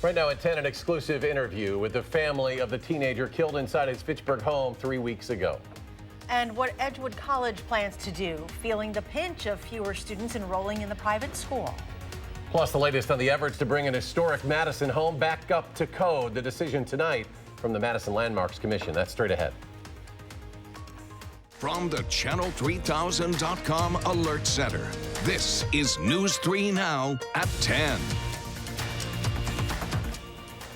Right now at 10, an exclusive interview with the family of the teenager killed inside his Fitchburg home 3 weeks ago. And what Edgewood College plans to do, feeling the pinch of fewer students enrolling in the private school. Plus, the latest on the efforts to bring an historic Madison home back up to code. The decision tonight from the Madison Landmarks Commission. That's straight ahead. From the Channel3000.com Alert Center, this is News 3 Now at 10.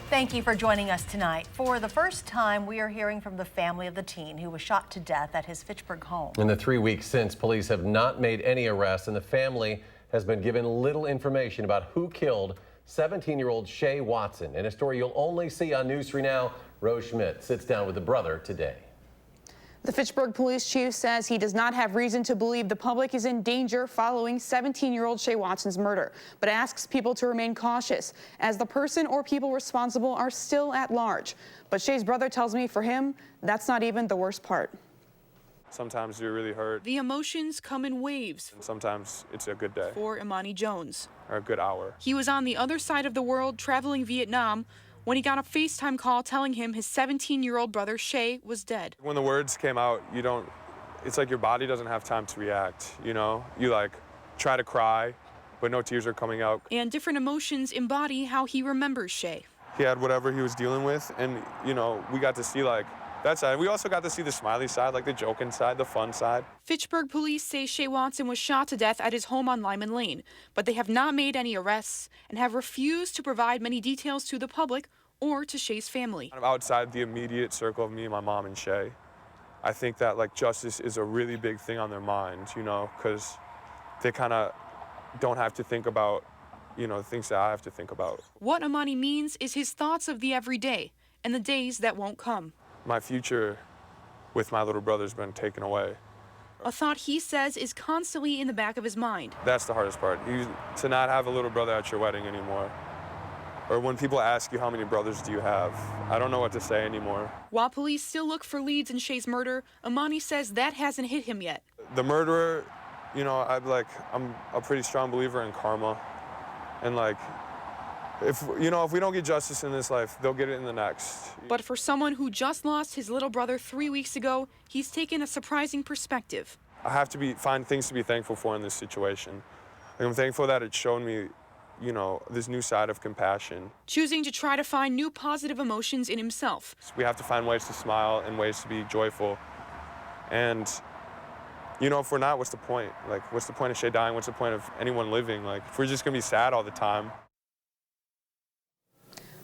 Thank you for joining us tonight. For the first time, we are hearing from the family of the teen who was shot to death at his Fitchburg home. In the 3 weeks since, police have not made any arrests, and the family has been given little information about who killed 17-year-old Shay Watson. In a story you'll only see on News 3 Now, Rose Schmidt sits down with the brother today. The Fitchburg police chief says he does not have reason to believe the public is in danger following 17-year-old Shay Watson's murder, but asks people to remain cautious as the person or people responsible are still at large. But Shay's brother tells me for him, that's not even the worst part. Sometimes you're really hurt. The emotions come in waves. And sometimes it's a good day. For Imani Jones. Or a good hour. He was on the other side of the world traveling Vietnam when he got a FaceTime call telling him his 17-year-old brother Shay was dead. When the words came out, it's like your body doesn't have time to react, you know? You try to cry, but no tears are coming out. And different emotions embody how he remembers Shay. He had whatever he was dealing with, and, we got to see that side. We also got to see the smiley side, the joking side, the fun side. Fitchburg police say Shay Watson was shot to death at his home on Lyman Lane, but they have not made any arrests and have refused to provide many details to the public or to Shay's family. Outside the immediate circle of me, my mom, and Shay, I think that justice is a really big thing on their minds, because they kind of don't have to think about, the things that I have to think about. What Imani means is his thoughts of the everyday and the days that won't come. My future with my little brother's been taken away. A thought he says is constantly in the back of his mind. That's the hardest part, to not have a little brother at your wedding anymore. Or when people ask you how many brothers do you have, I don't know what to say anymore. While police still look for leads in Shay's murder, Imani says that hasn't hit him yet. The murderer, I'm a pretty strong believer in karma. And if we don't get justice in this life, they'll get it in the next. But for someone who just lost his little brother 3 weeks ago, he's taken a surprising perspective. I have to find things to be thankful for in this situation. I'm thankful that it showed me, this new side of compassion. Choosing to try to find new positive emotions in himself. We have to find ways to smile and ways to be joyful. And, if we're not, what's the point? What's the point of Shay dying? What's the point of anyone living? If we're just gonna be sad all the time.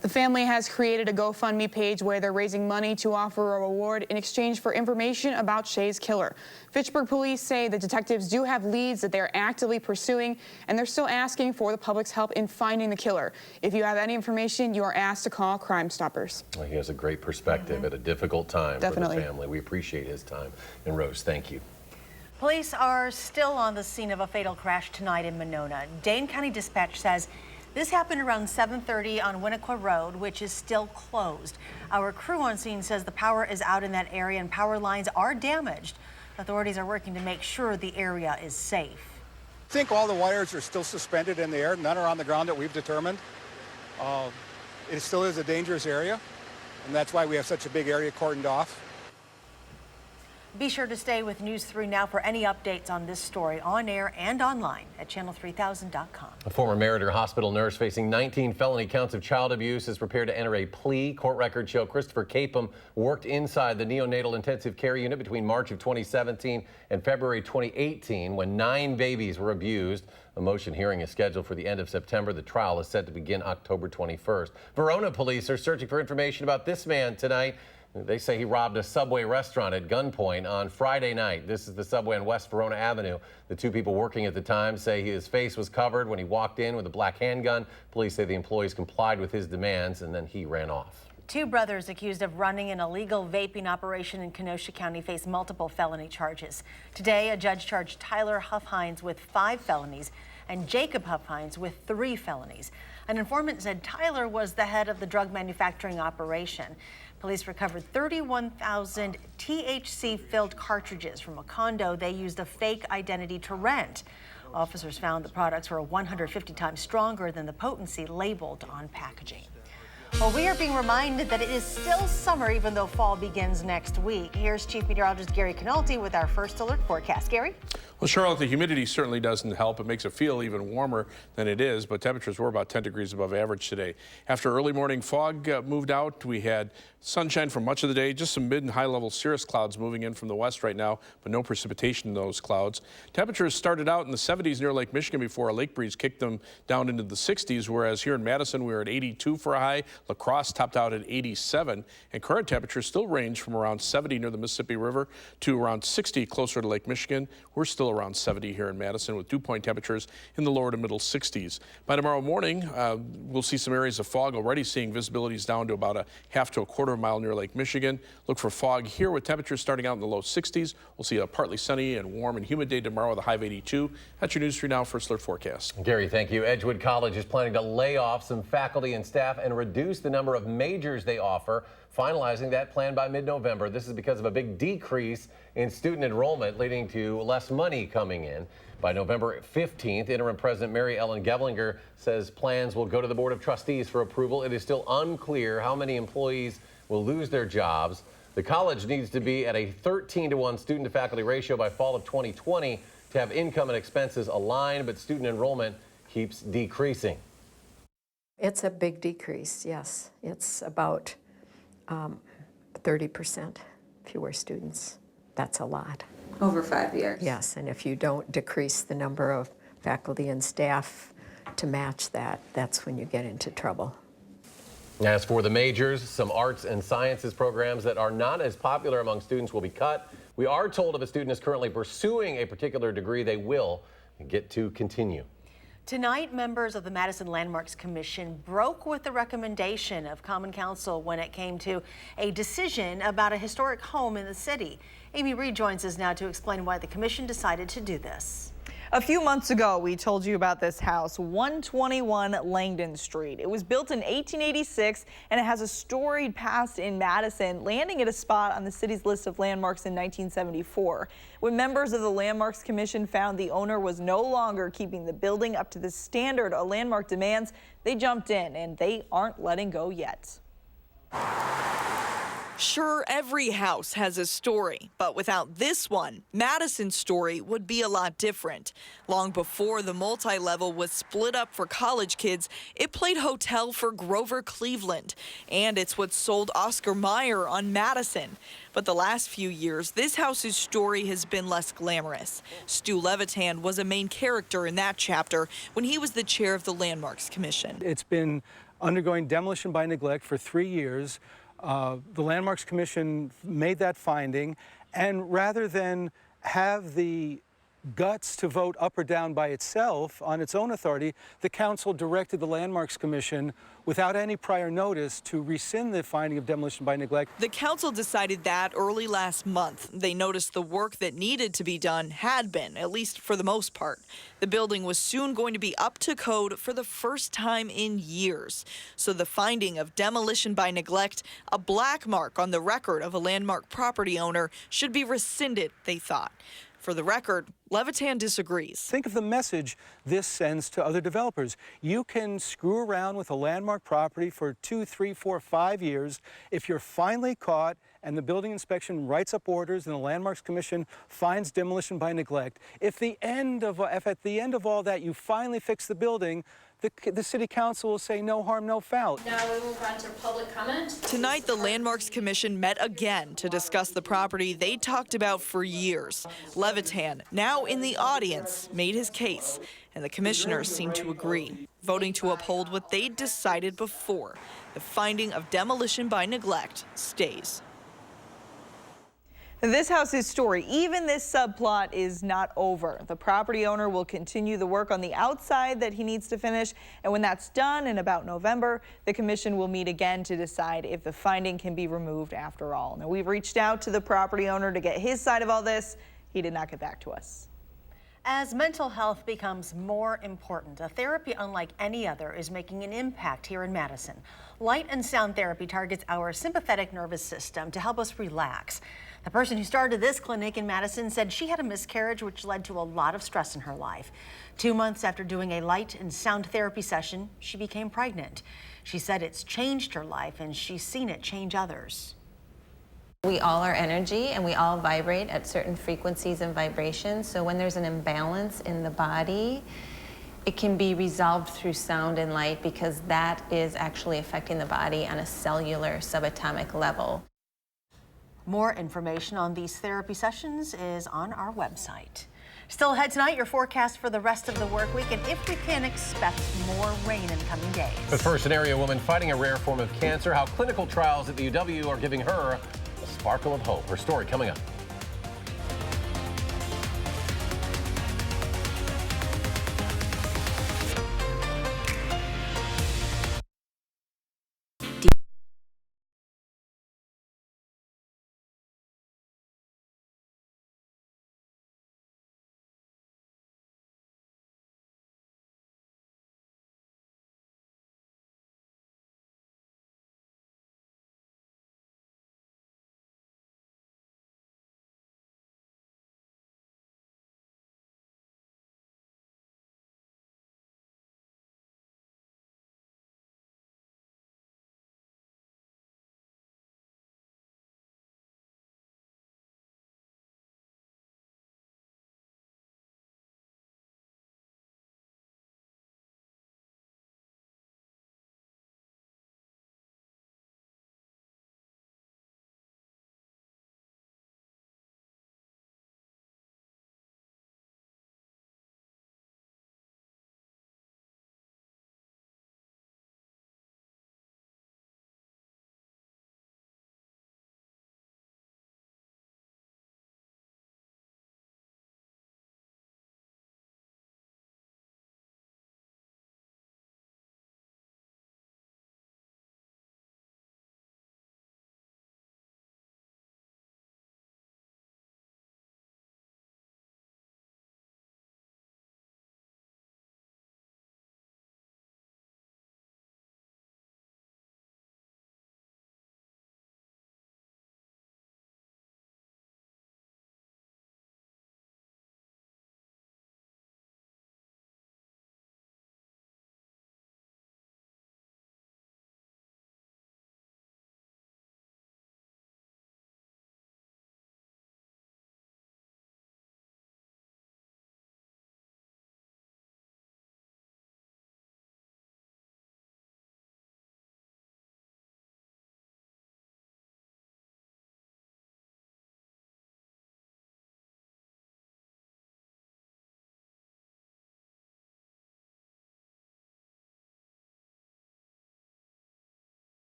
The family has created a GoFundMe page where they're raising money to offer a reward in exchange for information about Shay's killer. Fitchburg police say the detectives do have leads that they're actively pursuing, and they're still asking for the public's help in finding the killer. If you have any information, you are asked to call Crime Stoppers. Well, he has a great perspective at a difficult time for the family. We appreciate his time. And Rose, thank you. Police are still on the scene of a fatal crash tonight in Monona. Dane County Dispatch says this happened around 7:30 on Winnequa Road, which is still closed. Our crew on scene says the power is out in that area and power lines are damaged. Authorities are working to make sure the area is safe. I think all the wires are still suspended in the air. None are on the ground that we've determined. It still is a dangerous area, and that's why we have such a big area cordoned off. Be sure to stay with News 3 Now for any updates on this story on air and online at channel3000.com. A former Meriter Hospital nurse facing 19 felony counts of child abuse is prepared to enter a plea. Court records show Christopher Capeham worked inside the neonatal intensive care unit between March of 2017 and February 2018 when 9 babies were abused. A motion hearing is scheduled for the end of September. The trial is set to begin October 21st. Verona police are searching for information about this man tonight. They say he robbed a Subway restaurant at gunpoint on Friday night. This is the Subway on West Verona Avenue. The 2 people working at the time say his face was covered when he walked in with a black handgun. Police say the employees complied with his demands and then he ran off. 2 brothers accused of running an illegal vaping operation in Kenosha County face multiple felony charges. Today, a judge charged Tyler Huffhines with 5 felonies and Jacob Huffhines with 3 felonies. An informant said Tyler was the head of the drug manufacturing operation. Police recovered 31,000 THC-filled cartridges from a condo they used a fake identity to rent. Officers found the products were 150 times stronger than the potency labeled on packaging. Well, we are being reminded that it is still summer, even though fall begins next week. Here's Chief Meteorologist Gary Canolti with our first alert forecast. Gary? Well, Charlotte, the humidity certainly doesn't help. It makes it feel even warmer than it is, but temperatures were about 10 degrees above average today. After early morning fog moved out, we had sunshine for much of the day, just some mid and high level cirrus clouds moving in from the west right now, but no precipitation in those clouds. Temperatures started out in the 70s near Lake Michigan before a lake breeze kicked them down into the 60s, whereas here in Madison, we were at 82 for a high. La Crosse topped out at 87, and current temperatures still range from around 70 near the Mississippi River to around 60 closer to Lake Michigan. We're still around 70 here in Madison with dew point temperatures in the lower to middle 60s. By tomorrow morning, we'll see some areas of fog, already seeing visibilities down to about a half to a quarter mile near Lake Michigan. Look for fog here with temperatures starting out in the low 60s. We'll see a partly sunny and warm and humid day tomorrow with a high of 82. That's your News 3 Now First Alert forecast. Gary, thank you. Edgewood College is planning to lay off some faculty and staff and reduce the number of majors they offer, finalizing that plan by mid-November. This is because of a big decrease in student enrollment, leading to less money coming in. By November 15th, Interim President Mary Ellen Gevlinger says plans will go to the Board of Trustees for approval. It is still unclear how many employees will lose their jobs. The college needs to be at a 13-to-1 student-to-faculty ratio by fall of 2020 to have income and expenses aligned, but student enrollment keeps decreasing. It's a big decrease, yes. It's about 30% fewer students. That's a lot. Over 5 years. Yes, and if you don't decrease the number of faculty and staff to match that, that's when you get into trouble. As for the majors, some arts and sciences programs that are not as popular among students will be cut. We are told if a student is currently pursuing a particular degree, they will get to continue. Tonight, members of the Madison Landmarks Commission broke with the recommendation of Common Council when it came to a decision about a historic home in the city. Amy Reed joins us now to explain why the commission decided to do this. A few months ago, we told you about this house, 121 Langdon Street. It was built in 1886 and it has a storied past in Madison, landing at a spot on the city's list of landmarks in 1974. When members of the Landmarks Commission found the owner was no longer keeping the building up to the standard a landmark demands, they jumped in, and they aren't letting go yet. Sure, every house has a story, but without this one, Madison's story would be a lot different. Long before the multi-level was split up for college kids, it played hotel for Grover Cleveland, and it's what sold Oscar Mayer on Madison. But the last few years, this house's story has been less glamorous. Stu Levitan was a main character in that chapter when he was the chair of the Landmarks Commission. It's been undergoing demolition by neglect for 3 years. The Landmarks Commission made that finding, and rather than have the guts to vote up or down by itself on its own authority, the council directed the Landmarks Commission without any prior notice to rescind the finding of demolition by neglect. The council decided that early last month. They noticed the work that needed to be done had been, at least for the most part. The building was soon going to be up to code for the first time in years. So the finding of demolition by neglect, a black mark on the record of a landmark property owner, should be rescinded, they thought. For the record, Levitan disagrees. Think of the message this sends to other developers. You can screw around with a landmark property for 2, 3, 4, 5 years. If you're finally caught and the building inspection writes up orders and the Landmarks Commission finds demolition by neglect, if at the end of all that you finally fix the building, the city council will say no harm, no foul. Now we move on to public comment. Tonight, the Landmarks Commission met again to discuss the property they talked about for years. Levitan, now in the audience, made his case, and the commissioners seemed to agree, voting to uphold what they'd decided before. The finding of demolition by neglect stays. This house's story, even this subplot, is not over. The property owner will continue the work on the outside that he needs to finish, and when that's done in about November, the commission will meet again to decide if the finding can be removed after all. Now, we've reached out to the property owner to get his side of all this. He did not get back to us. As mental health becomes more important, a therapy unlike any other is making an impact here in Madison. Light and sound therapy targets our sympathetic nervous system to help us relax. The person who started this clinic in Madison said she had a miscarriage, which led to a lot of stress in her life. 2 months after doing a light and sound therapy session, she became pregnant. She said it's changed her life and she's seen it change others. We all are energy and we all vibrate at certain frequencies and vibrations. So when there's an imbalance in the body, it can be resolved through sound and light because that is actually affecting the body on a cellular subatomic level. More information on these therapy sessions is on our website. Still ahead tonight, your forecast for the rest of the work week and if we can expect more rain in coming days. But first, an area woman fighting a rare form of cancer, how clinical trials at the UW are giving her a sparkle of hope. Her story coming up.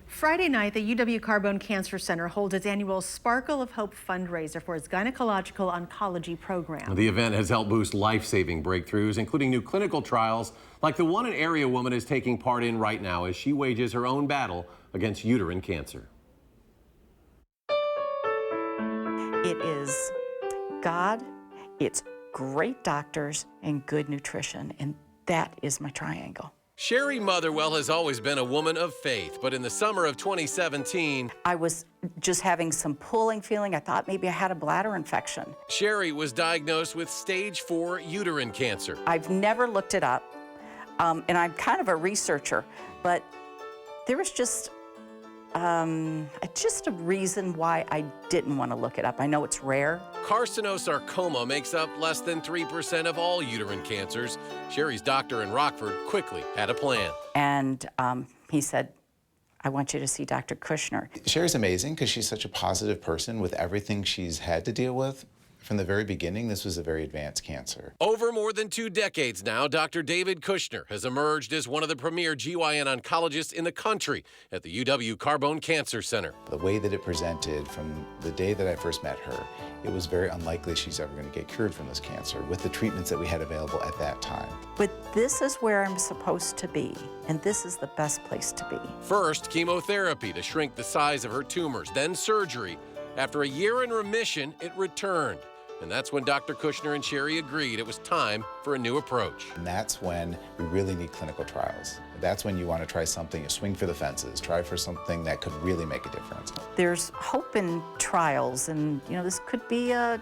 Friday night, the UW Carbone Cancer Center holds its annual Sparkle of Hope fundraiser for its gynecological oncology program. The event has helped boost life-saving breakthroughs, including new clinical trials like the one an area woman is taking part in right now as she wages her own battle against uterine cancer. It is God, it's great doctors, and good nutrition, and that is my triangle. Sherry Motherwell has always been a woman of faith, but in the summer of 2017, I was just having some pulling feeling. I thought maybe I had a bladder infection. Sherry was diagnosed with stage 4 uterine cancer. I've never looked it up, and I'm kind of a researcher, but there was just a reason why I didn't want to look it up. I know it's rare. Carcinosarcoma makes up less than 3% of all uterine cancers. Sherry's doctor in Rockford quickly had a plan. And he said, I want you to see Dr. Kushner. Sherry's amazing because she's such a positive person with everything she's had to deal with. From the very beginning, this was a very advanced cancer. Over more than 2 decades now, Dr. David Kushner has emerged as one of the premier GYN oncologists in the country at the UW Carbone Cancer Center. The way that it presented from the day that I first met her, it was very unlikely she's ever going to get cured from this cancer with the treatments that we had available at that time. But this is where I'm supposed to be, and this is the best place to be. First, chemotherapy to shrink the size of her tumors, then surgery. After a year in remission, it returned. And that's when Dr. Kushner and Sherry agreed it was time for a new approach. And that's when we really need clinical trials. That's when you want to try something, you swing for the fences, try for something that could really make a difference. There's hope in trials, and this could be a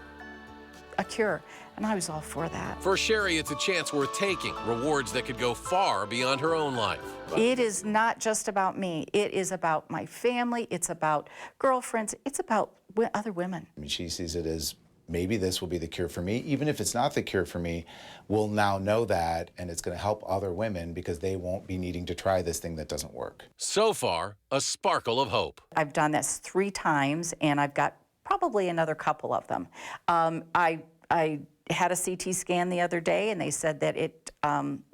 cure, and I was all for that. For Sherry, it's a chance worth taking, rewards that could go far beyond her own life. It is not just about me. It is about my family. It's about girlfriends. It's about other women. I mean, she sees it as maybe this will be the cure for me. Even if it's not the cure for me, we'll now know that, and it's going to help other women because they won't be needing to try this thing that doesn't work. So far, a sparkle of hope. I've done this 3 times, and I've got probably another couple of them. I had a CT scan the other day, and they said that it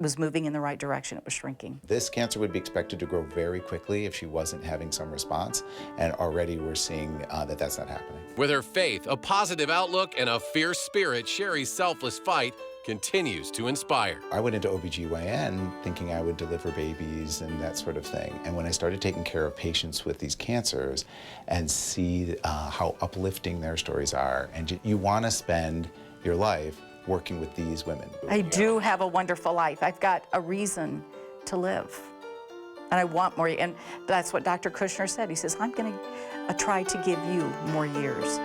was moving in the right direction. It was shrinking. This cancer would be expected to grow very quickly if she wasn't having some response, and already we're seeing that that's not happening. With her faith, a positive outlook, and a fierce spirit, Sherry's selfless fight continues to inspire. I went into OBGYN thinking I would deliver babies and that sort of thing. And when I started taking care of patients with these cancers and see how uplifting their stories are, and you want to spend your life working with these women. I do have a wonderful life. I've got a reason to live. And I want more, and that's what Dr. Kushner said. He says, I'm going to try to give you more years.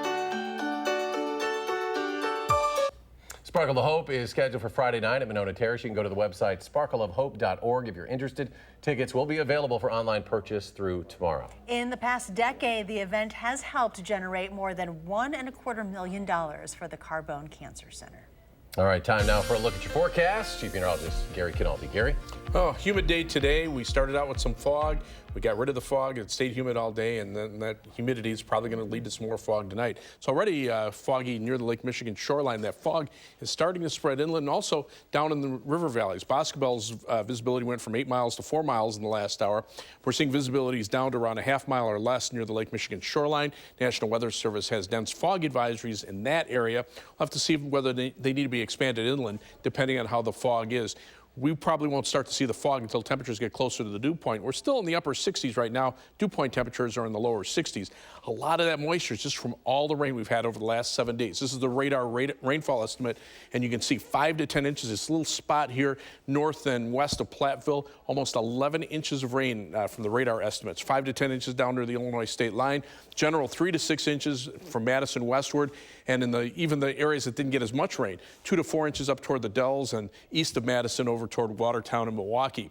Sparkle of Hope is scheduled for Friday night at Monona Terrace. You can go to the website sparkleofhope.org if you're interested. Tickets will be available for online purchase through tomorrow. In the past decade, the event has helped generate more than $1.25 million for the Carbone Cancer Center. All right, time now for a look at your forecast. Chief Meteorologist Gary Canaldi. Gary? Oh, humid day today. We started out with some fog. We got rid of the fog. It stayed humid all day, and then that humidity is probably going to lead to some more fog tonight. It's already foggy near the Lake Michigan shoreline. That fog is starting to spread inland and also down in the river valleys. Boscobel's visibility went from 8 miles to 4 miles in the last hour. We're seeing visibilities down to around a half mile or less near the Lake Michigan shoreline. National Weather Service has dense fog advisories in that area. We'll have to see whether they need to be expanded inland depending on how the fog is. We probably won't start to see the fog until temperatures get closer to the dew point. We're still in the upper 60s right now. Dew point temperatures are in the lower 60s. A lot of that moisture is just from all the rain we've had over the last 7 days. This is the radar rainfall estimate, and you can see 5 to 10 inches. This little spot here north and west of Platteville, almost 11 inches of rain from the radar estimates. 5 to 10 inches down near the Illinois state line. General 3 to 6 inches from Madison westward, and in even the areas that didn't get as much rain, 2 to 4 inches up toward the Dells and east of Madison over toward Watertown and Milwaukee.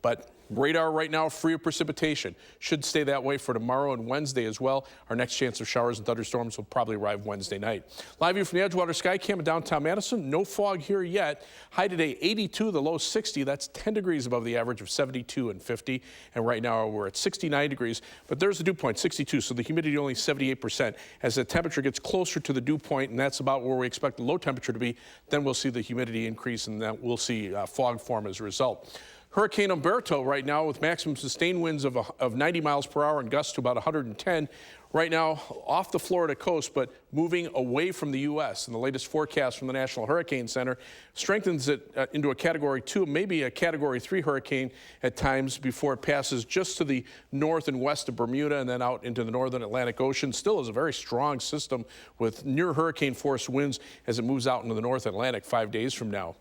But radar right now free of precipitation. Should stay that way for tomorrow and Wednesday as well. Our next chance of showers and thunderstorms will probably arrive Wednesday night. Live view from the Edgewater Sky Cam in downtown Madison. No fog here yet. High today 82, the low 60. That's 10 degrees above the average of 72 and 50. And right now we're at 69 degrees. But there's the dew point, 62. So the humidity only 78%. As the temperature gets closer to the dew point, and that's about where we expect the low temperature to be, then we'll see the humidity increase, and then we'll see fog form as a result. Hurricane Umberto right now with maximum sustained winds of 90 miles per hour and gusts to about 110. Right now off the Florida coast, but moving away from the U.S. And the latest forecast from the National Hurricane Center strengthens it into a Category 2, maybe a Category 3 hurricane at times before it passes just to the north and west of Bermuda and then out into the northern Atlantic Ocean. Still is a very strong system with near hurricane force winds as it moves out into the North Atlantic 5 days from now.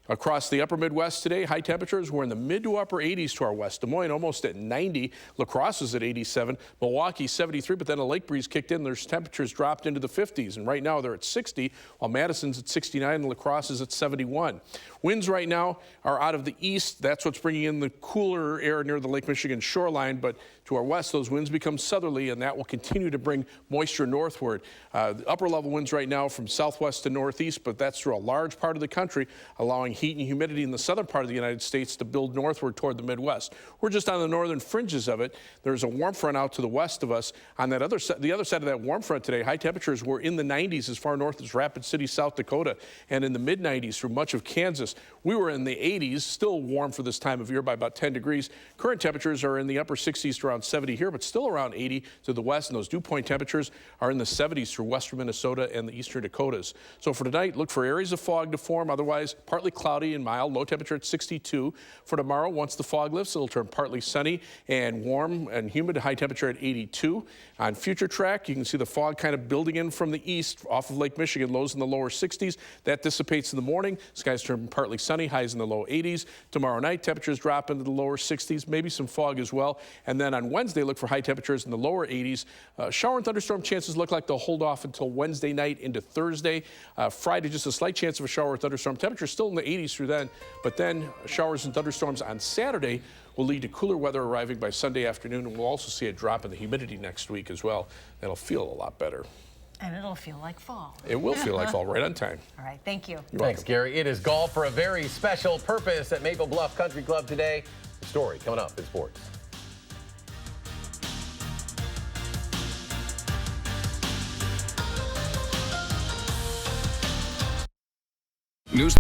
Across the upper Midwest today, high temperatures were in the mid to upper 80s to our west. Des Moines almost at 90. La Crosse is at 87. Milwaukee 73, but then a lake breeze kicked in. Their temperatures dropped into the 50s, and right now they're at 60, while Madison's at 69 and La Crosse is at 71. Winds right now are out of the east. That's what's bringing in the cooler air near the Lake Michigan shoreline, but to our west, those winds become southerly, and that will continue to bring moisture northward. The upper level winds right now from southwest to northeast, but that's through a large part of the country, allowing heat and humidity in the southern part of the United States to build northward toward the Midwest. We're just on the northern fringes of it. There's a warm front out to the west of us. On that the other side of that warm front today, high temperatures were in the 90s as far north as Rapid City, South Dakota, and in the mid-90s through much of Kansas. We were in the 80s, still warm for this time of year by about 10 degrees. Current temperatures are in the upper 60s to around 70 here, but still around 80 to the west, and those dew point temperatures are in the 70s through western Minnesota and the eastern Dakotas. So for tonight, look for areas of fog to form, otherwise partly cloudy and mild, low temperature at 62. For tomorrow, once the fog lifts, it'll turn partly sunny and warm and humid, high temperature at 82. On future track, you can see the fog kind of building in from the east off of Lake Michigan, lows in the lower 60s. That dissipates in the morning. Skies turn partly sunny, highs in the low 80s. Tomorrow night, temperatures drop into the lower 60s, maybe some fog as well. And then on Wednesday, look for high temperatures in the lower 80s. Shower and thunderstorm chances look like they'll hold off until Wednesday night into Thursday. Friday, just a slight chance of a shower or thunderstorm. Temperatures still in the 80s through then, but then showers and thunderstorms on Saturday will lead to cooler weather arriving by Sunday afternoon, and we'll also see a drop in the humidity next week as well. That'll feel a lot better. And it'll feel like fall. It will feel like fall, right on time. All right, thank you. Thanks, Gary. It is golf for a very special purpose at Maple Bluff Country Club today. The story coming up in sports. News.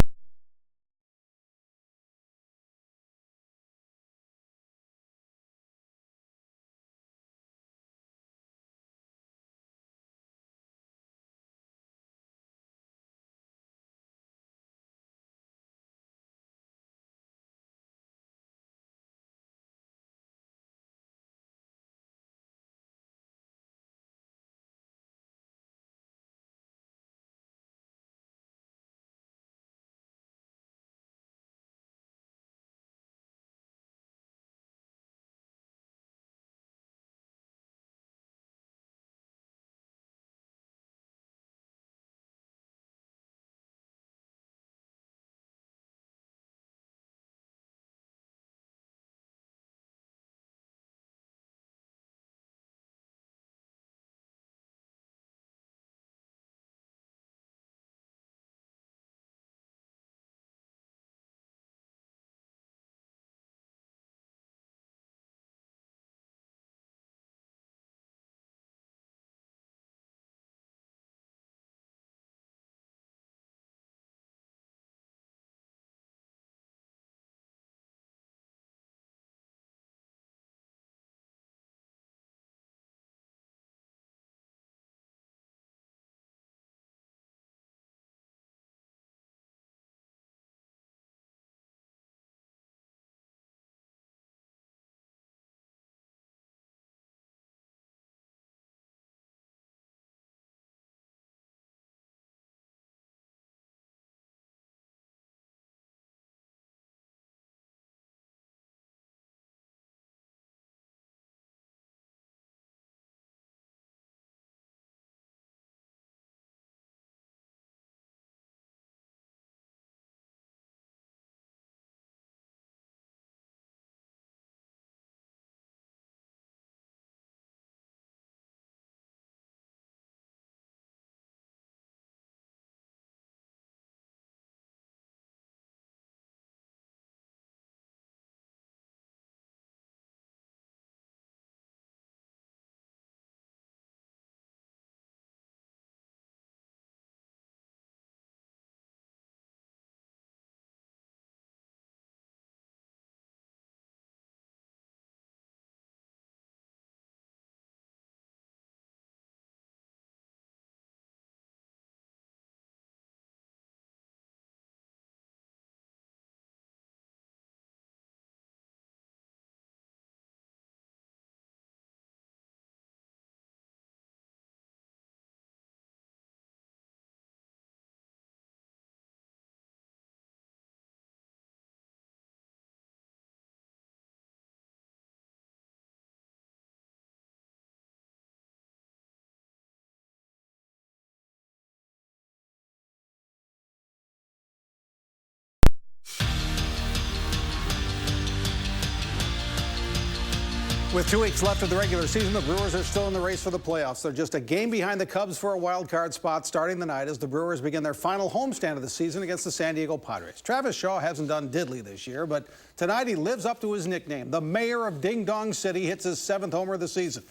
With 2 weeks left of the regular season, the Brewers are still in the race for the playoffs. They're just a game behind the Cubs for a wild card spot starting the night as the Brewers begin their final homestand of the season against the San Diego Padres. Travis Shaw hasn't done diddly this year, but tonight he lives up to his nickname. The mayor of Ding Dong City hits his 7th homer of the season.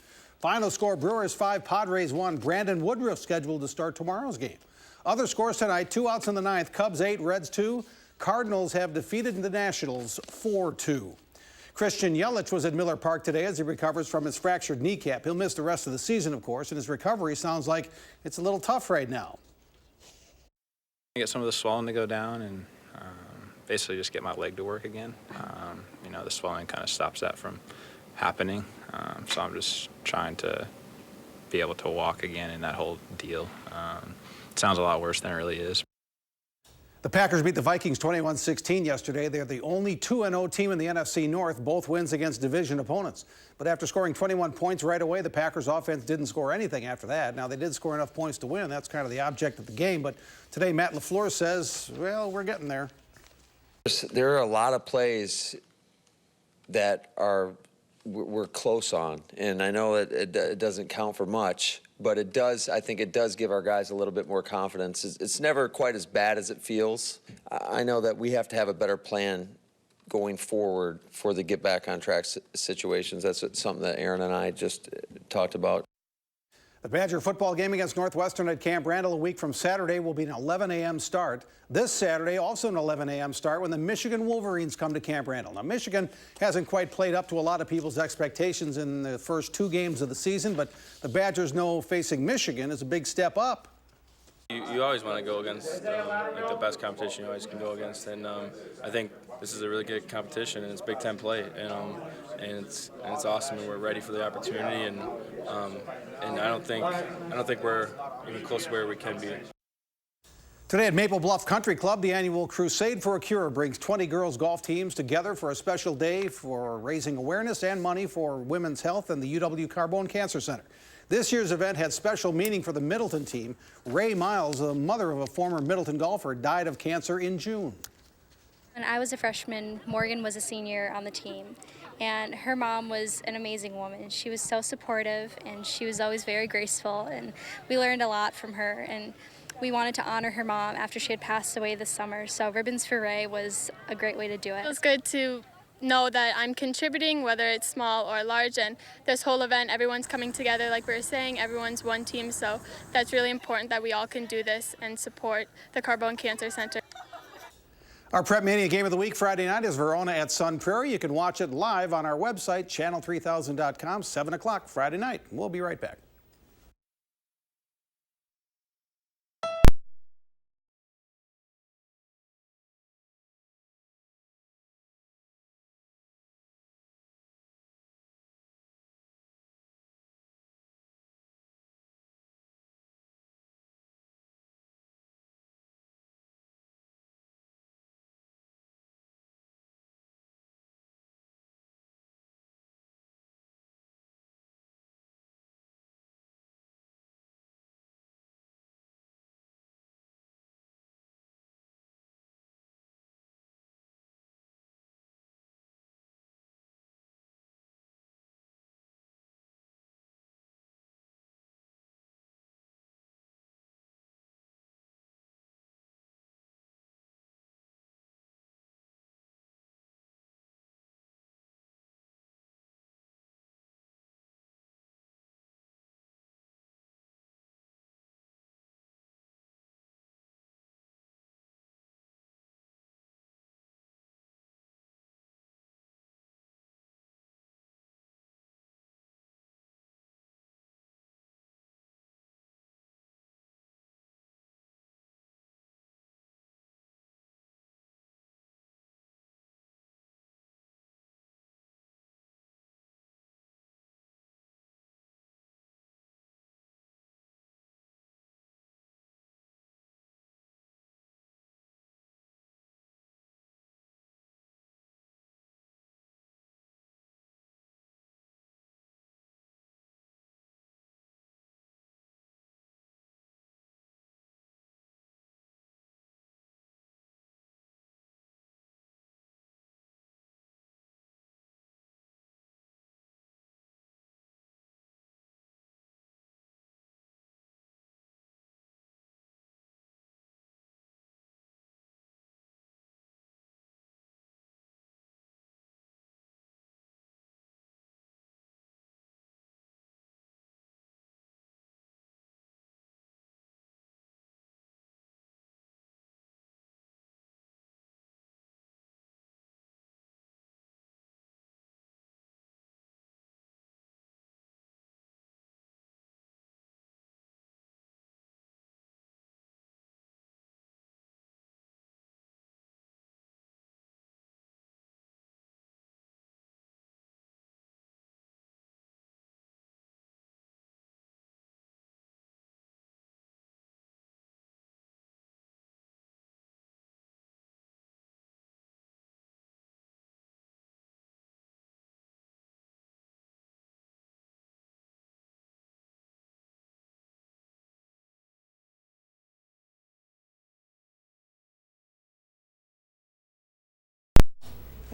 Final score, Brewers 5, Padres 1. Brandon Woodruff scheduled to start tomorrow's game. Other scores tonight, 2 outs in the ninth, Cubs 8, Reds 2. Cardinals have defeated the Nationals 4-2. Christian Yelich was at Miller Park today as he recovers from his fractured kneecap. He'll miss the rest of the season, of course, and his recovery sounds like it's a little tough right now. Get some of the swelling to go down and basically just get my leg to work again. You know, the swelling kind of stops that from happening. So I'm just trying to be able to walk again in that whole deal. It sounds a lot worse than it really is. The Packers beat the Vikings 21-16 yesterday. They're the only 2-0 team in the NFC North, both wins against division opponents. But after scoring 21 points right away, the Packers offense didn't score anything after that. Now, they did score enough points to win. That's kind of the object of the game. But today, Matt LaFleur says, well, we're getting there. There are a lot of plays that we're close on, and I know it doesn't count for much, but it does. I think it does give our guys a little bit more confidence. It's never quite as bad as it feels. I know that we have to have a better plan going forward for the get back on track situations. That's something that Aaron and I just talked about. The Badger football game against Northwestern at Camp Randall a week from Saturday will be an 11 a.m. start. This Saturday, also an 11 a.m. start when the Michigan Wolverines come to Camp Randall. Now, Michigan hasn't quite played up to a lot of people's expectations in the first 2 games of the season, but the Badgers know facing Michigan is a big step up. You always want to go against like the best competition you always can go against, and I think this is a really good competition, and it's Big Ten play, and it's awesome, and we're ready for the opportunity, and I don't think we're even close to where we can be. Today at Maple Bluff Country Club, the annual Crusade for a Cure brings 20 girls golf teams together for a special day for raising awareness and money for women's health and the UW Carbone Cancer Center. This year's event had special meaning for the Middleton team. Ray Miles, the mother of a former Middleton golfer, died of cancer in June. When I was a freshman, Morgan was a senior on the team, and her mom was an amazing woman. She was so supportive, and she was always very graceful, and we learned a lot from her, and we wanted to honor her mom after she had passed away this summer, so Ribbons for Ray was a great way to do it. It was good to know that I'm contributing, whether it's small or large, and this whole event, everyone's coming together like we were saying, everyone's one team, so that's really important that we all can do this and support the Carbone Cancer Center. Our Prep Mania Game of the Week Friday night is Verona at Sun Prairie. You can watch it live on our website, channel3000.com, 7 o'clock Friday night. We'll be right back.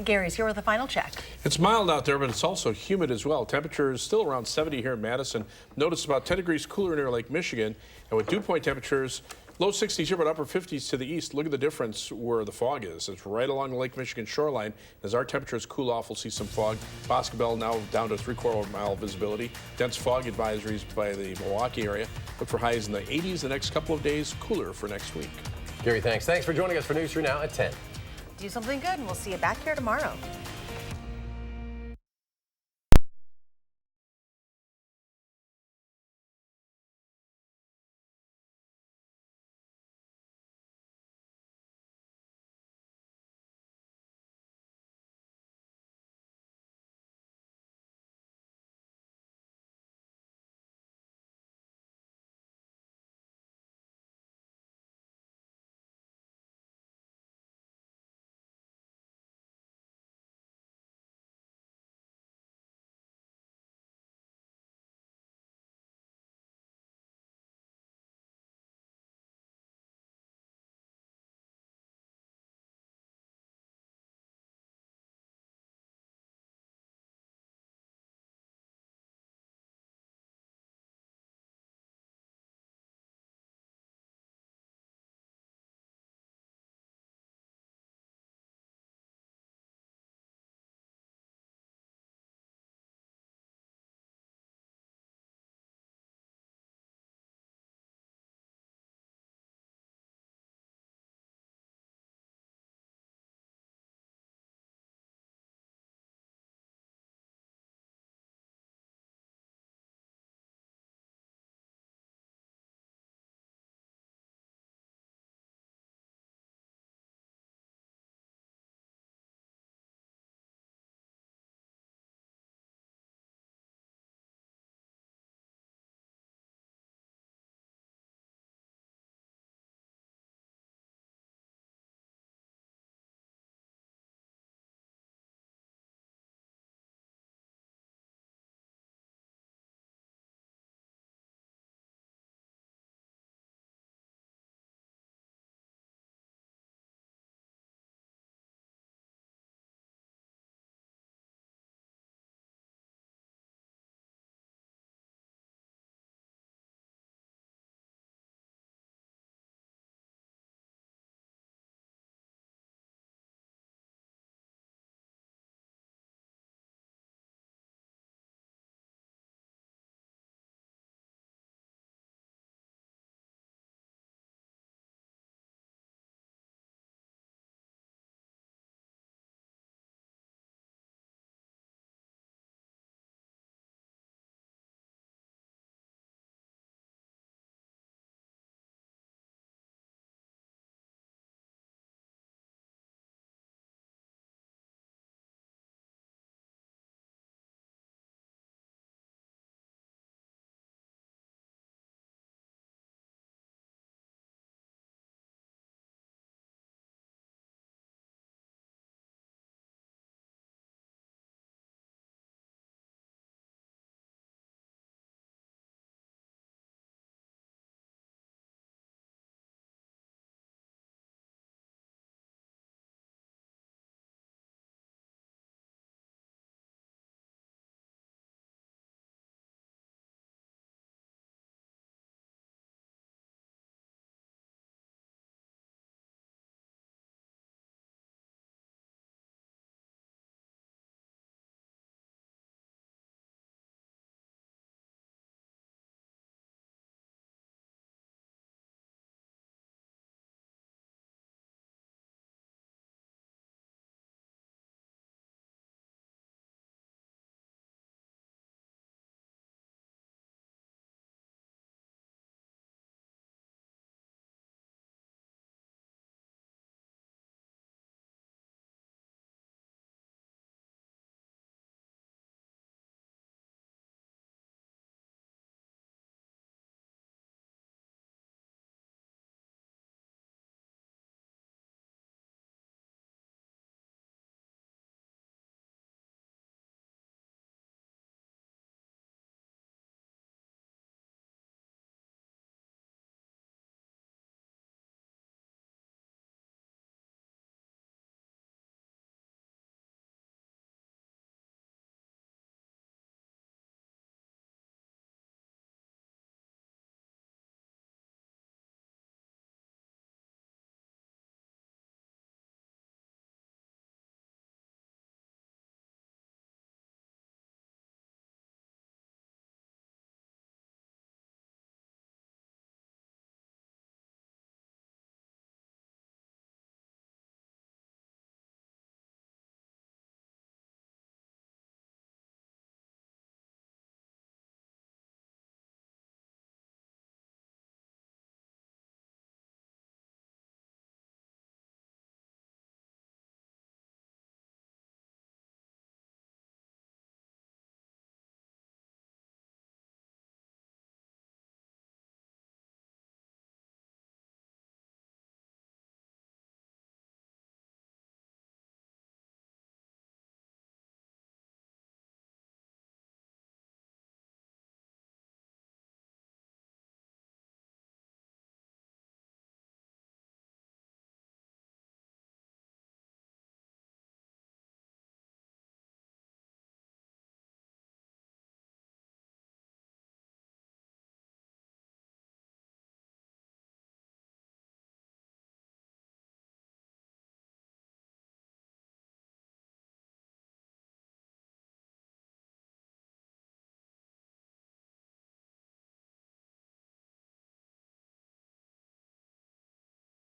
Gary's here with a final check. It's mild out there, but it's also humid as well. Temperature is still around 70 here in Madison. Notice about 10 degrees cooler near Lake Michigan. And with dew point temperatures, low 60s here, but upper 50s to the east. Look at the difference where the fog is. It's right along the Lake Michigan shoreline. As our temperatures cool off, we'll see some fog. Boscobel now down to 3/4 mile visibility. Dense fog advisories by the Milwaukee area. Look for highs in the 80s the next couple of days. Cooler for next week. Gary, thanks. Thanks for joining us for News 3 Now at 10. Do something good, and we'll see you back here tomorrow.